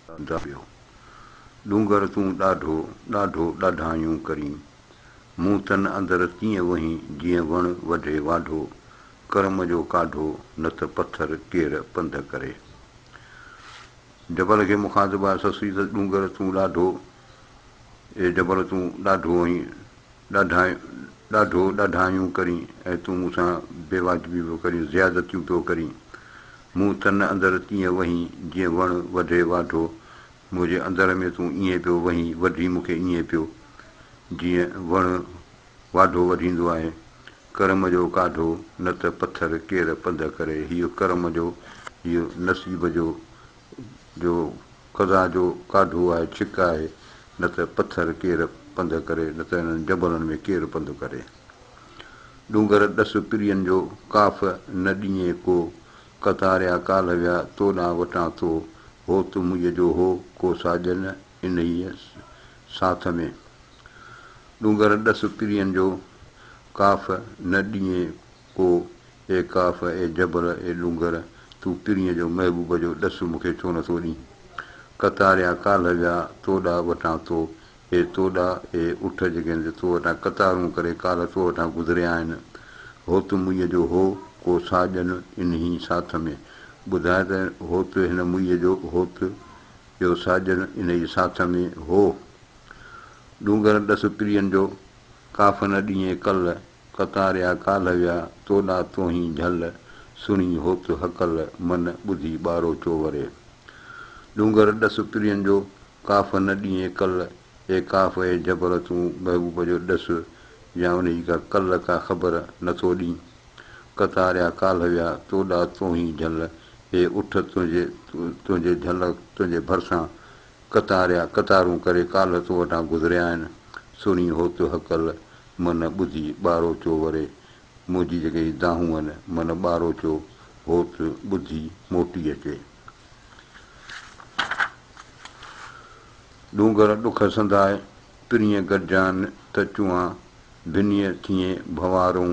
पियो डूंगर तूं ॾाढो ॾाढो ॾाढायूं करी मूं तन अंदरि तीअं वहीं जीअं वण वढे वाढो कर्म जो काढो न त पथर केर पंध करे जबल खे मुखातिबु आहे ससुई त डूंगर तूं ॾाढो जबल तूं ॾाढो वहीं ॾाढो ॾाढायूं करी ऐं तूं मूंसां बेवाजिबी पियो करी ज़्यादतियूं पियो करी मूं तन अंदरि तीअं वहीं जीअं वण वढे वाढो मुंहिंजे अंदर में तूं ईअं पियो वहीं वढी मूंखे ईअं पियो जीअं वण वाढो वढींदो आहे कर्म जो काढो न त पथर केर पंध करे हीअ कर्म जो इहो नसीब जो क़ज़ा जो काढो आहे छिक आहे न त पथर केर पंध करे न त हिननि जबलनि में केरु पंधु करे डूंगर ॾस पिरियनि जो काफ़ न ॾिए को कतारिया काल विया तोॾां वटां थो हो त मुंहिंजे जो हो को साजन इन ई साथ में डूंगर ॾस पिरियनि जो काफ़ न ॾिए को ए काफ़ ए जबल ए डूंगर तूं पिरीअ जो महबूब जो ॾसु मूंखे छो नथो ॾीं कतारिया काल विया तोॾां वटां थो हे तोॾा हे उठ जेके आहिनि तो वटां कतारूं करे काल तो वटां गुज़रिया आहिनि हो त मुईअ जो हो को साजन इन ई साथ में ॿुधाए त हो त हिन मुईअ जो हो त ॿियो साजन इन ई साथ में हो डूंगर ॾस पिरियनि जो काफ़ न ॾिए कल कतारिया काल विया तोॾा तोहीं झल सुणी हो त हकल मन ॿुधी ॿारो चो वरे डूंगर ॾस पिरियनि जो काफ़ न ॾिए कल ए काफ़ ए जबर तूं महबूब जो ॾसु या उन जी का कल का ख़बर नथो ॾीं कतारिया काल विया तोॾा तोहीं झल हे उठ तुंहिंजे झल तुंहिंजे भरिसां कतारिया कतारूं करे काल तो वटां गुज़रिया आहिनि सुणी हो त हकल मन ॿुधी ॿारो चो वरे मुंहिंजी जेके दाहूं आहिनि मन ॿारो चो हो त ॿुधी मोटी अचे डूंगर ॾुख संधाए पिरीअ गॾिजान त चुआं भिनीअ थिए भंवारूं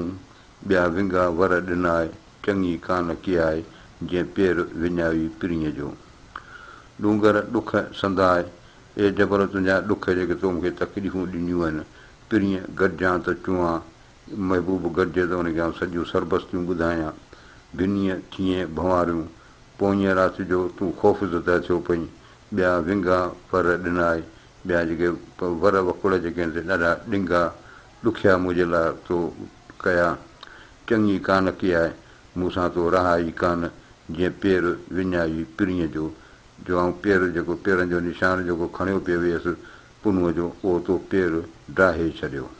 ॿिया विंगा वर ॾिनाए चङी कान कियाए जीअं पेर विञाई पिरीअ जो डूंगर ॾुख संधाए ए जबर तुंहिंजा ॾुख जेके तो मूंखे तकलीफ़ूं ॾिनियूं आहिनि पिरीअ गॾिजां त चुआं महबूब गॾिजे त हुनखे आउं सॼियूं सरबस्तियूं ॿुधायां भिनीअ थिए भंवारियूं पोइ राति जो तूं ख़ौफ़ज़दा थियो पई ॿिया विंगा वर ॾिनाए ॿिया जेके वर वकुड़ जेके आहिनि ॾाढा ॾिंगा ॾुखिया मुंहिंजे लाइ तो कया चङी कान कियाए मूंसां तो रहाई कान जीअं पेर विञाई पिरीअ जो आउं पेर जेको पेरनि जो निशान जेको खणियो पियो वियसि पुनूअ जो उहो तो पेर डाहे छॾियो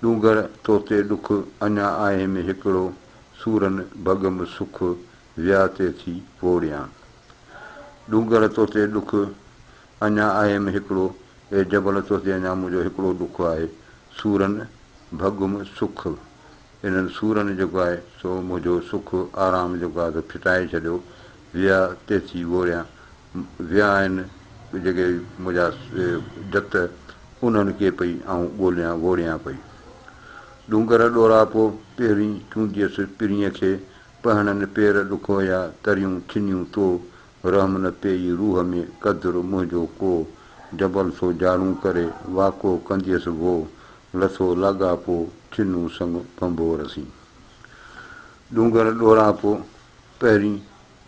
डूंगर तोते ॾुख अञा आहे में हिकिड़ो सूरनि भॻम सुख विया ते थी पोड़ियां डूंगर तोते ॾुख अञा आहे में हिकिड़ो ए जबल तोते अञा मुंहिंजो हिकिड़ो ॾुख आहे सूरनि भॻम सुख इन्हनि सूरनि जेको आहे सो मुंहिंजो सुख आराम जेको आहे त फिटाए छॾियो विया ते थी वोड़ियां विया आहिनि जेके मुंहिंजा जत उन्हनि खे पई ऐं ॻोल्हियां वोड़ियां पई डूंगर ॾोरा पोइ पहिरीं चूंडियसि पिरीअ खे पहणनि पेर ॾुख हुया तरियूं छिनियूं तो रहम न पेई रूह में क़दुरु मुंहिंजो को जबल सो जाड़ूं करे वाको कंदियसि वो लथो लाॻापो छिनूं संग भंबोरसी डूंगर ॾोरा पोइ पहिरीं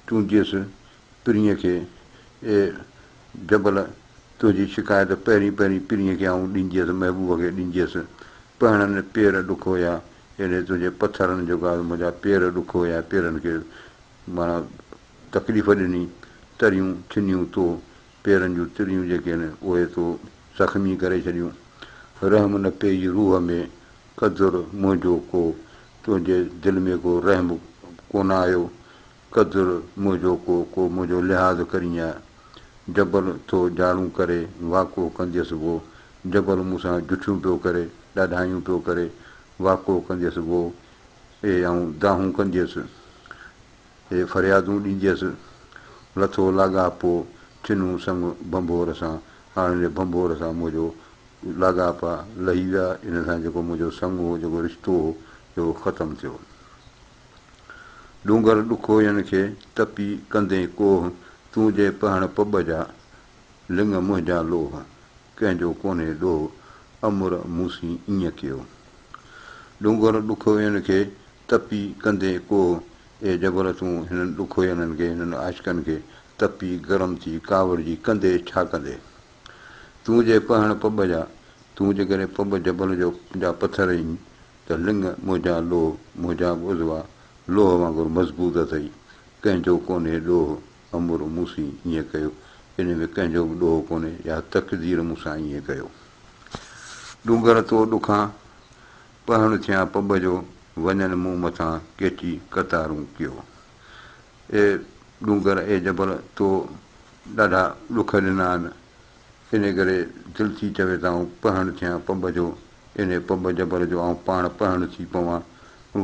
चूंडियसि पिरीअ खे ए जबल तुंहिंजी शिकायत पहिरीं पिरीअ खे आउं ॾींदी हुअसि महबूब खे ॾींदी हुअसि पहणनि पेर ॾुख हुया एॾे तुंहिंजे पथरनि जेको आहे मुंहिंजा पेर ॾुख हुया पेरनि खे माना तकलीफ़ ॾिनी तरियूं छिनियूं तो पेरनि जूं तिरियूं जेके आहिनि उहे तो ज़ख़्मी करे छॾियूं रहम न पेई रूह में क़दुरु मुंहिंजो को तुंहिंजे दिलि में को रहम कोन आयो क़दुरु मुंहिंजो को मुंहिंजो लिहाज़ करीं जबल थो जाड़ूं करे वाको कंदियसि वो जबल मूंसां जुठियूं पियो करे ॾाढायूं पियो करे वाको कंदियसि वो ऐं दाहूं कंदी हुअसि हे फरियादूं ॾींदी हुअसि लथो लाॻापो छिनूं संग भंबोर सां हाणे भंबोर सां मुंहिंजो लाॻापा लही विया इन सां जेको मुंहिंजो संग हो जेको रिश्तो हो जो ख़तमु थियो डूंगर ॾुखोयनि खे तपी कंदे कोह तूं जे पहण पब जा लिंग मुंहिंजा लोह कंहिंजो कोन्हे ॾोह अमुर मूंसी ईअं कयो डूंगर ॾुखोयनि खे तपी कंदे को ए जबर तूं हिननि ॾुखोयनि खे हिननि आशिकनि खे तपी गरम थी कावड़ जी कंदे छा कंदे तूं जे पहण पब जा तूं जेकॾहिं पब जबल जो जा पथर आहीं त लिंग मुंहिंजा मुंहिंजा ॿुधवा लोह वांगुरु मज़बूत अथई कंहिंजो कोन्हे ॾोह अमुर मूंसी ईअं कयो इन में कंहिंजो बि ॾोह कोन्हे या तक़दीर मूंसां ईअं कयो डूंगर तो ॾुखां पहण थियां पब जो वञनि मूं मथां केची कतारूं कयो ए डूंगर ए जबल तो ॾाढा ॾुख ॾिना आहिनि इन करे दिलि थी चवे त आऊं पहण थियां पब जो इन पब जबल जो ऐं पाण पहण थी पवां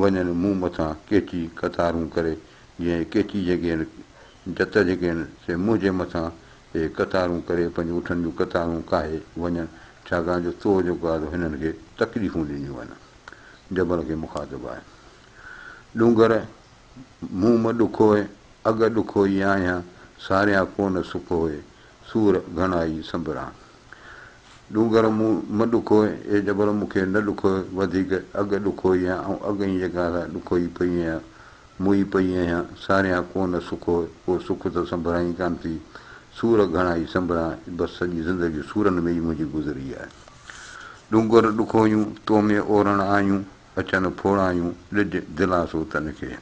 वञनि मूं मथां केची कतारूं करे जीअं केची जेके आहिनि जत जेके आहिनि से मुंहिंजे मथां हे कतारूं करे पंहिंजूं उठनि जूं कतारूं काहे वञनि छाकाणि जो तो जेको आहे हिननि खे तकलीफ़ूं ॾिनियूं आहिनि जबल खे मुखातिबु आहे डूंगर मूं म ॾुखोए अॻु ॾुखो ई आहियां सारिया कोन सुख हुए सूर घणा ई संभरां डूंगर मूं म ॾुखोए ए जबल मूंखे न ॾुखो वधीक अॻु ॾुखो ई आहियां ऐं अॻु ई जेका ॾुखो ई पई आहियां मुई पई आहियां सारिया कोन सुख हुए को सुख त संभराई कान थी सूर घणा ई संभरां बसि सॼी ज़िंदगी सूरनि में ई मुंहिंजी गुज़री आहे डूंगर ॾुखोयूं तो में ओरण आयूं अचनि फोड़ायूं ॾिज दिलासो तन खे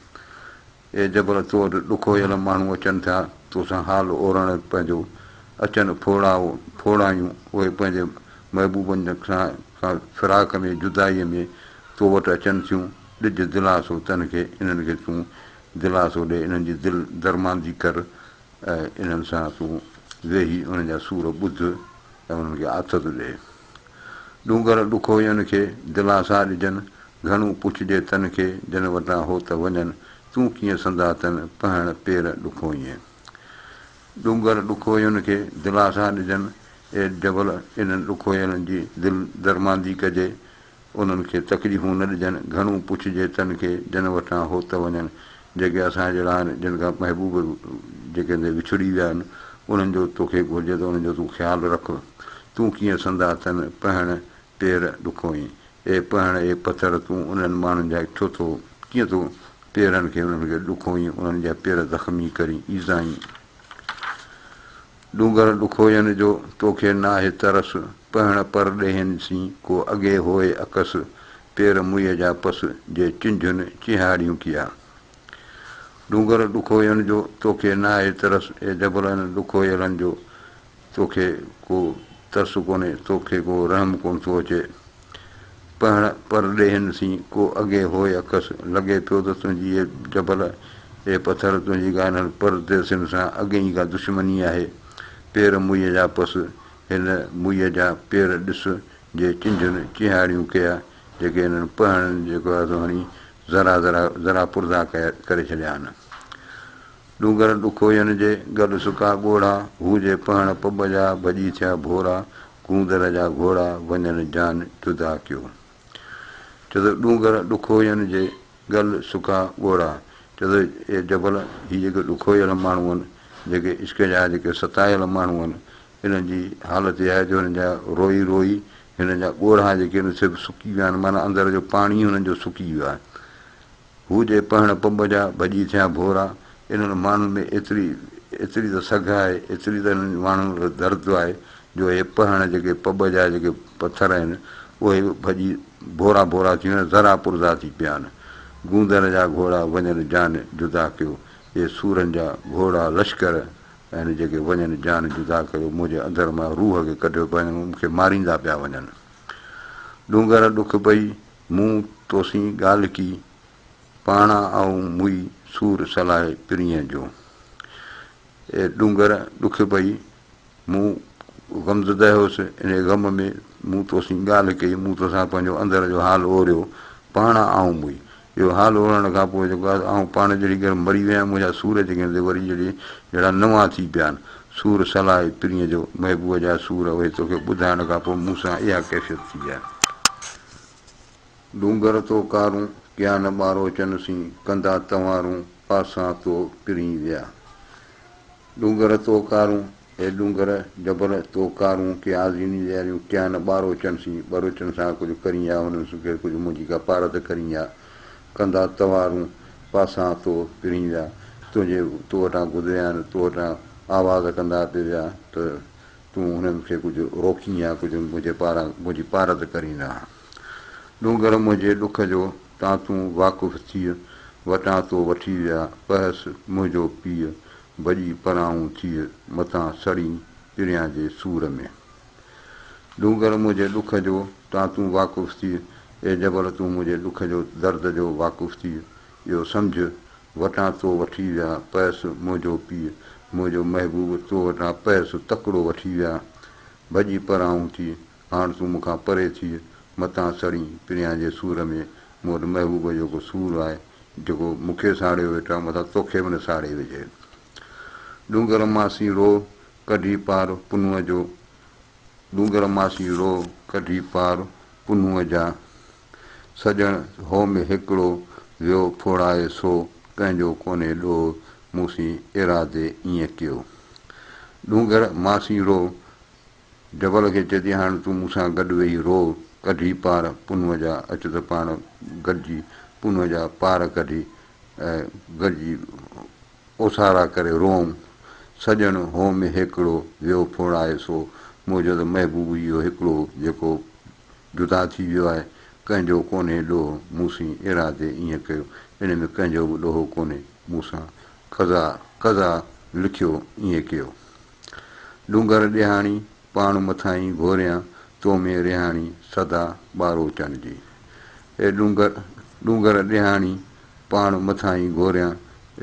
ए जबल तो ॾुखोयल माण्हू अचनि था तोसां हाल ओरण पंहिंजो अचनि फोड़ायूं उहे पंहिंजे महबूबनि खां फिराक में जुदाईअ में तो वटि अचनि थियूं ॾिज दिलासो तन खे इन्हनि खे तूं दिलासो ॾे इन्हनि जी दिलि दरमांदी कर ऐं इन्हनि सां तूं वेही उन्हनि जा सूर ॿुध ऐं उन्हनि खे आथत ॾे डूंगर ॾुखोयनि खे दिलासा ॾिजनि घणो पुछिजे तन खे जिन वटां हो त वञनि तूं कीअं संदा अथनि पहण पेर ॾुखोईअ डूंगर ॾुखोयनि खे दिलासा ॾिजनि ए जबल इन्हनि ॾुखोयनि जी दिलि दरमांदी कजे उन्हनि खे तकलीफ़ूं न ॾिजनि घणो पुछिजे तन खे जिन वटां हो त वञनि जेके असां जहिड़ा आहिनि जिन खां महबूब जेके विछड़ी विया आहिनि उन्हनि जो तोखे घुरिजे त उन्हनि जो तूं ख़्यालु रख तूं कीअं संदा अथनि पहण पेर ॾुखोई ए पहण ए पथर तूं उन्हनि माण्हुनि जा छो थो कीअं तूं पेरनि खे उन्हनि खे ॾुखोई उन्हनि जा पेर ज़ख़्मी करी ईज़ाई डूंगर ॾुखोयनि जो तोखे न आहे तरस पहण पर ॾेहनि सी को अॻे होए अकस पेर मुईअ जा पस जे चिंझुनि चिहाड़ियूं किया डूंगर ॾुखोयनि जो तोखे न आहे तरस ए जबलनि ॾुखोयलनि जो तोखे को तरस कोन्हे तोखे को रहम कोन थो अचे पहण पर ॾेहनि सी को अॻे होए अकस लॻे पियो त तुंहिंजी इहे जबल ए पथर तुंहिंजी ॻाल्हि परदेसियुनि सां अॻे ई का दुश्मनी आहे पेर मुईअ जा पस हिन मुईअ जा पेर ॾिस जे चिंझुनि चिहाड़ियूं कया जेके हिननि पहणनि जेको आहे हणी ज़रा पुरदा करे छॾिया आहिनि डूंगर ॾुखोयनि जे गॾु सुका ॻोढ़ा हू जे पहण पब जा भॼी थिया भोरा कूंदर जा घोड़ा वञनि जान जुदा कयो छो त डूंगर ॾुखोयनि जे गल सुका ॻोढ़ा छो त इहे जबल हीअ जेके ॾुखोयल माण्हू आहिनि जेके इश्क जा जेके सतायल माण्हू आहिनि हिननि जी हालति इहा आहे जो हिननि जा रोई रोई हिननि जा ॻोढ़ा जेके आहिनि सिर्फ़ु सुकी विया आहिनि माना अंदरि जो पाणी हुननि जो सुकी वियो आहे हू जे पहण पब जा भॼी थिया भोरा इन्हनि माण्हुनि में एतिरी त सघ आहे एतिरी त हिननि माण्हुनि जो दर्दु आहे जो इहे पहण जेके पब जा जेके पथर आहिनि उहे भॼी भोरा भोरा थी विया आहिनि ज़रा पुरदा थी पिया आहिनि गूंदर जा घोड़ा वञनि जान जुदा कयो इहे सूरनि जा घोड़ा लश्कर आहिनि जेके वञनि जान जुदा कयो मुंहिंजे अंदरि मां रूह खे कढियो पिया मूंखे मारींदा पिया वञनि डूंगर ॾुख पई मूं तोसीं ॻाल्हि की पाणा ऐं मुई सूर सलाहे पिरीअ जो ए डूंगर ॾुख पई मूं ग़मज़दह हुउसि इन ग़म में मूं तोसीं ॻाल्हि कई मूं तोसां पंहिंजो अंदरि जो हाल ओरियो पाणा ऐं मुई इहो हाल ओरण खां पोइ जेको आहे ऐं पाण जहिड़ी करे मरी विया आहिनि मुंहिंजा सूर जेके आहिनि वरी जहिड़ा नवां थी पिया आहिनि सूर सलाहे पिरीअ जो महबूब जा सूर उहे तोखे ॿुधाइण खां पोइ मूंसां इहा कैफ़ियत थी आहे डूंगर तो कारूं कया न ॿारो चनसी कंदा तवारूं पासां तो पिरी विया डूंगर तो कारूं हे डूंगर जबल तो कारूं के आज़ीनी ॾियारियूं क्या न ॿारोचनि सी ॿरोचनि सां कुझु करी या हुननि खे कुझु मुंहिंजी का पारत करी या कंदा तवारूं पासां तो पिरी विया तुंहिंजे तो वटां गुज़रिया आहिनि तो वटां आवाज़ कंदा पिया विया त तूं हुननि खे कुझु रोकी या कुझु मुंहिंजी पारत करींदा डूंगर मुंहिंजे ॾुख जो तां तूं वाक़ुफ़ु थी वटां तो वठी विया बहस मुंहिंजो पीउ भॼी पराऊं थी मथां सड़ी पिरियां जे सूर में डूंगर मुंहिंजे ॾुख जो तां तूं वाक़ुफ़ु थी ए जबल तूं मुंहिंजे ॾुख जो दर्द जो वाक़ुफ़ु थी इहो सम्झ वटां तो वठी विया पैसु मुंहिंजो पीउ मुंहिंजो महबूब तो वटां पैसु तकिड़ो वठी विया भॼी पराऊं थी हाणे तूं मूंखां परे थी मथां सड़ी पिरियां जे सूर में मूं वटि महबूब जेको सूरु आहे जेको मूंखे साड़ियो वेठो आहे मथां तोखे बि न साड़े विझे डूंगर मासी रो कढी पार पुनूअ जो डूंगर मासी रो कढी पार पुनूअ जा सॼण हो में हिकिड़ो वियो फोड़ाए सो कंहिंजो कोन्हे ॾोह मूंसी इरादे ईअं कयो डूंगर मासी रो जबल खे चए थी हाणे तूं मूंसां गॾु वेही रो कढी पार पुनूअ जा अचु त पाण गॾिजी पुनूअ जा पार कढी ऐं गॾिजी ओसारा करे रोऊं सॼण हो में हिकिड़ो वियो फोड़ाए सो मुंहिंजो त महबूब इहो हिकिड़ो जेको जुदा थी वियो आहे कंहिंजो कोन्हे ॾोह मूंसी इरादे ईअं कयो इन में कंहिंजो बि ॾोह कोन्हे मूंसां कज़ा लिखियो ईअं कयो डूंगर ॾिहाणी पाण मथां ई घोरियां तो में रिहाणी सदा ॿारोचनि जी ए डूंगर ॾिहाणी पाण मथां ई घोरियां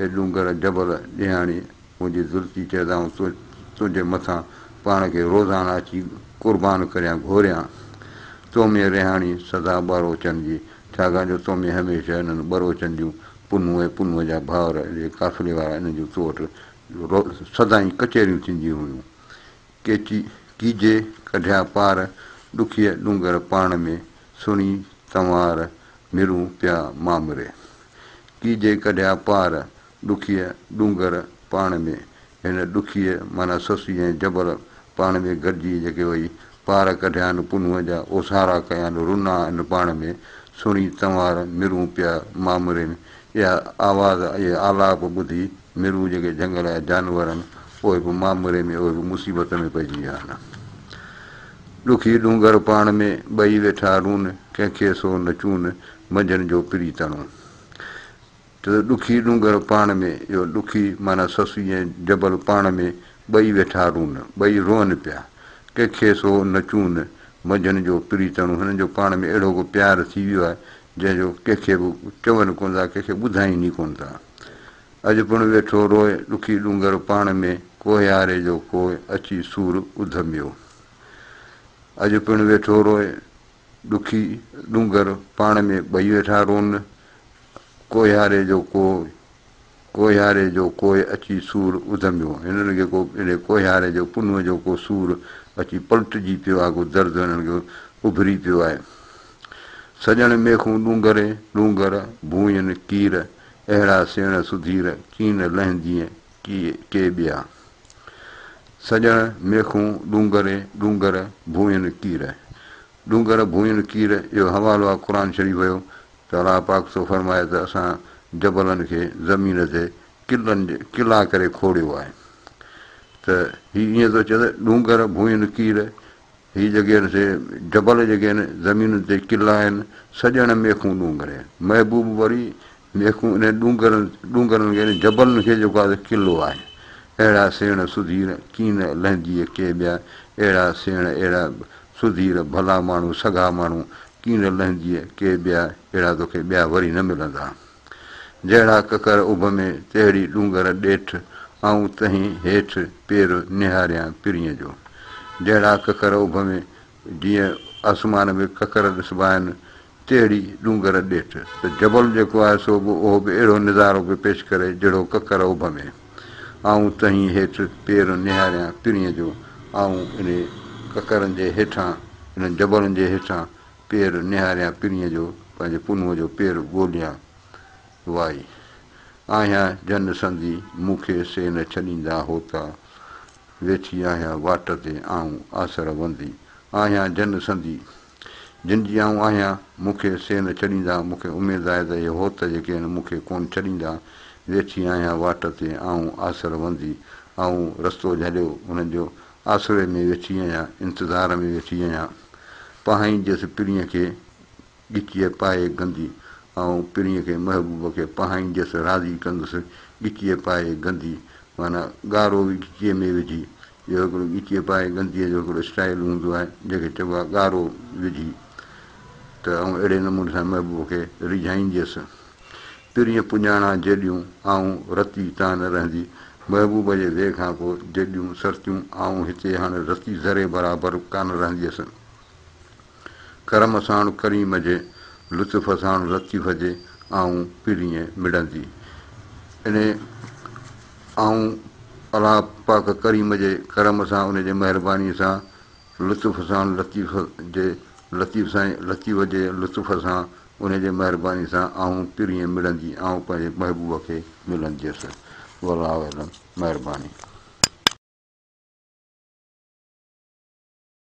ए डूंगर जबल ॾिहाणी मुंहिंजी दुरुती चइदा तुंहिंजे मथां पाण खे रोज़ाना अची क़ुर्बान करियां घोरियां तो में रिहाणी सदा ॿारोचनि जी छाकाणि जो तो में हमेशह हिननि ॿरोचनि जूं पुनूअ जा भाउर इहे काफ़िले वारा हिन जूं तो वटि सदाईं कचहरियूं थींदियूं हुयूं कीजे कढिया पार ॾुखीअ डूंगर पाण में सुणी तंवार मिरूं पिया मामरे कीजे कढिया पार ॾुखीअ डूंगर पाण में हिन ॾुखीअ माना ससी ऐं जबल पाण में गॾिजी जेके वई पार कढिया आहिनि पुनूअ जा ओसारा कया आहिनि रुना आहिनि पाण में सुणी तंवार मिरूं पिया मामरे में इहा आवाज़ इहा आलाप ॿुधी मिरूं जेके झंगल जा जानवर आहिनि उहे बि मामरे में उहे बि मुसीबत में पइजी विया आहिनि ॾुखी डूंगर पाण में ॿई वेठा रून कंहिंखे सो न चून मंझंदि जो पिरी तणो त ॾुखी डूंगर पाण में इहो ॾुखी माना ससी ऐं जबल पाण में ॿई वेठा रून ॿई रोअनि पिया कंहिंखे सो न चून मंझंदि जो पिरी तणो हिननि जो पाण में अहिड़ो को प्यारु थी वियो आहे जंहिंजो कंहिंखे बि चवनि कोन था कंहिंखे ॿुधाइनि ई कोन था अॼु पिणु वेठो रोए ॾुखी डूंगर पाण में कोहियारे जो कोइ अची सूर उधमियो अॼु पिणु वेठो रोए ॾुखी डूंगर पाण में ॿई वेठा रोन कोहियारे जो कोइ अची सूर उधमियो हिननि खे को इन कोहियारे जो पुनूअ जो को सूर अची पलटिजी पियो आहे को दर्द हिननि खे उभरी पियो आहे सॼण मेखूं डूंगर भूयनि कीर अहिड़ा सेण सुधीर कीन लहंदीअ के ॿिया सॼण मेखूं डूंगर भूयनि कीर इहो हवालो आहे क़ुर शरीफ़ जो त अलाह पाक थो फरमाए त असां जबलनि खे ज़मीन ते क़िला करे खोड़ियो आहे त हीअ ईअं थो चए त डूंगर भूयनि कीर हीअ जेके आहिनि से जबल जेके आहिनि ज़मीन ते क़िला आहिनि सॼण मेखूं डूंगर महबूब वरी मेखूं इन डूंगरनि खे जबलनि खे जेको आहे क़िलो आहे अहिड़ा सेण सुधीर कीन लहंदीअ के ॿिया अहिड़ा सेण अहिड़ा सुधीर भला माण्हू सॻा माण्हू कीन लहंदीअ के ॿिया अहिड़ा तोखे ॿिया वरी न मिलंदा जहिड़ा ककर उभ में तहिड़ी डूंगर ॾेठि ऐं तहीं हेठि पेर निहारियां पिरीअ जो जहिड़ा ककर उभ में जीअं आसमान में ककर ॾिसबा आहिनि तहिड़ी डूंगर ॾेठि त जबल जेको आहे सो बि उहो बि अहिड़ो नज़ारो पियो पेश करे जहिड़ो ककर उभ में ऐं तहीं हेठि पेर निहारियां पिरीअ जो ऐं इन ककरनि जे हेठां इन्हनि जबलनि जे हेठां पेर निहारियां पिरीअ जो पंहिंजे पुनूअ जो पेर ॻोल्हियां वाई आहियां जन संदी मूंखे से न छॾींदा होता वेठी आहियां वाट ते आऊं आसर वंदी आहियां जन संदी जिन जी आऊं आहियां मूंखे से न छॾींदा मूंखे उमेदु आहे त इहे होत जेके आहिनि मूंखे कोन छॾींदा वेठी आहियां वाट ते आऊं आसर वंदी ऐं रस्तो झलियो उन्हनि जो आसरे में वेठी आहियां इंतज़ार में वेठी आहियां पहाईंदसि पिरीअ खे ॻिचीअ पाए गंदी ऐं पिरीअ खे महबूब खे पहाईंदसि राज़ी कंदुसि ॻिचीअ पाए गंदी माना ॻाढ़ो बि ॻिचीअ में विझी इहो हिकिड़ो ॻिचीअ पाए गंदीअ जो हिकिड़ो स्टाइल हूंदो आहे जंहिंखे चइबो आहे ॻाढ़ो विझी त ऐं अहिड़े नमूने सां महबूब खे रिझाईंदसि पिरीअ पुॼाणा जेॾियूं ऐं रती तां न रहंदी महबूब जे वेह खां पोइ जेॾियूं सरतियूं ऐं हिते हाणे रती ज़रे बराबरि कान रहंदी हुअसि करम साण करीम जे लुत्फ़ साण लतीफ़ जे ऐं पिरीअ मिड़ंदी इन ऐं अलाह पाक करीम जे करम सां उनजे महिरबानी सां लुत्फ़ सां लतीफ़ जे लुत्फ़ सां उनजे महिरबानी सां ऐं पिरीअ मिड़ंदी ऐं पंहिंजे महबूब खे मिलंदी हुअसि वल्लाहु अलम महिरबानी